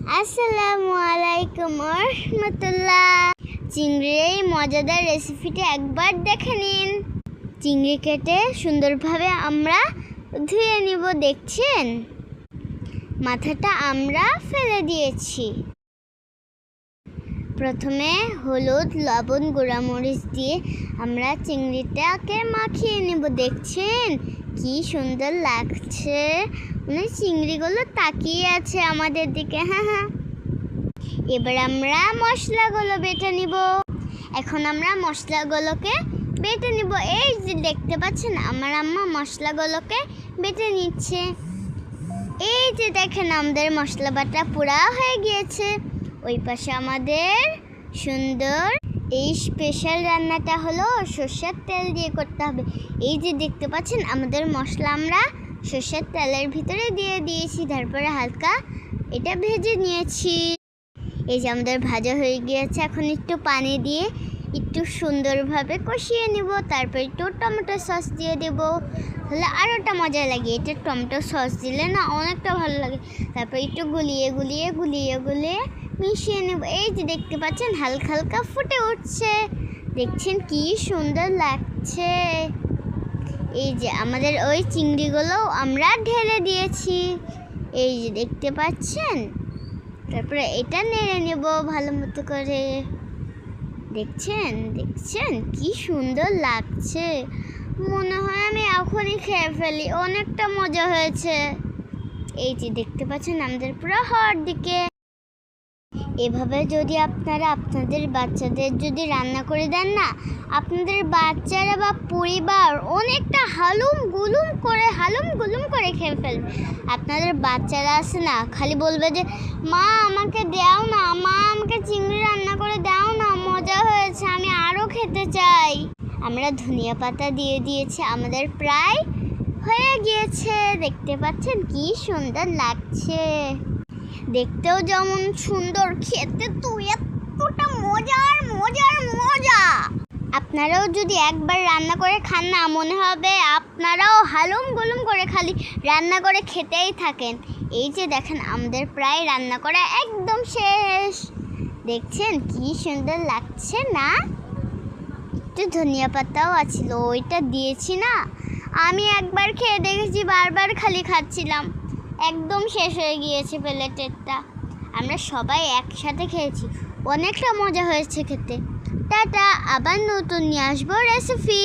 আসসালামু আলাইকুম রহমতুল্লাহ। চিংড়ির এই মজাদার রেসিপিটা একবার দেখে নিন। চিংড়ি কেটে সুন্দরভাবে আমরা ধুয়ে নিব। দেখছেন, মাথাটা আমরা ফেলে দিয়েছি। প্রথমে হলুদ, লবণ, গুঁড়ামরিচ দিয়ে আমরা চিংড়িটাকে মাখিয়ে নেব। দেখছেন কি সুন্দর লাগছে, মানে চিংড়িগুলো তাকিয়ে আছে আমাদের দিকে। হ্যাঁ, এবার আমরা মশলাগুলো বেটে নিব। এখন আমরা মশলাগুলোকে বেটে নিব। এই যে দেখতে পাচ্ছেন, আমার আম্মা মশলাগুলোকে বেটে নিচ্ছে। এই যে দেখেন, আমাদের মশলা বাটা পুরা হয়ে গিয়েছে। ওই পাশে আমাদের সুন্দর এই স্পেশাল রান্নাটা হলো সরষের তেল দিয়ে করতে হবে। এই যে দেখতে পাচ্ছেন, আমাদের মশলা আমরা সরষের তেলের ভিতরে দিয়ে দিয়েছি, তারপরে হালকা এটা ভেজে নিয়েছি। এই যে আমাদের ভাজা হয়ে গিয়েছে। এখন একটু পানি দিয়ে একটু সুন্দরভাবে কষিয়ে নিব। তারপর একটু টমেটো সস দিয়ে দেব, তাহলে আরোটা মজা লাগে। এটা টমেটো সস দিলে না অনেকটা ভালো লাগে। তারপর একটু গুলিয়ে মিশিয়ে নেব। এই যে দেখতে পাচ্ছেন, হালকা হালকা ফুটে উঠছে। দেখছেন কি সুন্দর লাগছে। এই যে আমাদের ওই চিংড়িগুলো আমরা ঢেলে দিয়েছি, এই যে দেখতে পাচ্ছেন। তারপরে এটা নেড়ে নেব ভালো মতো করে। দেখছেন কি সুন্দর লাগছে। মনে হয় আমি এখনই খেয়ে ফেলি, অনেকটা মজা হয়েছে। এই যে দেখতে পাচ্ছেন, আমাদের পুরো হওয়ার দিকে। এভাবে যদি আপনারা আপনাদের বাচ্চাদের যদি রান্না করে দেন না, আপনাদের বাচ্চারা বা পরিবার অনেকটা হালুম গুলুম করে খেয়ে ফেলবে। আপনাদের বাচ্চারা আছে না, খালি বলবে যে মা আমাকে দাও না, মা আমাকে চিংড়ি রান্না করে দাও না, মজা হয়েছে, আমি আরও খেতে চাই। আমরা ধনিয়া পাতা দিয়ে দিয়েছি, আমাদের প্রায় হয়ে গিয়েছে। দেখতে পাচ্ছেন কি সুন্দর লাগছে, দেখতেও যেমন সুন্দর, খেতে তো এতটা মজা। আপনারাও যদি একবার রান্না করে খান না, মনে হবে আপনারাও হালুম গুলুম করে খালি রান্না করে খেতেই থাকেন। এই যে দেখেন, আমাদের প্রায় রান্না করা একদম শেষ। দেখছেন কি সুন্দর লাগছে না? একটু ধনিয়া পাতাও আছিল, ওইটা দিয়েছি না। আমি একবার খেয়ে দেখেছি, বারবার খালি খাচ্ছিলাম, একদম শেষ হয়ে গিয়েছে প্লেটেরটা। আমরা সবাই একসাথে খেয়েছি, অনেকটা মজা হয়েছে খেতে। টাটা, আবার নতুন নিয়ে আসবো রেসিপি।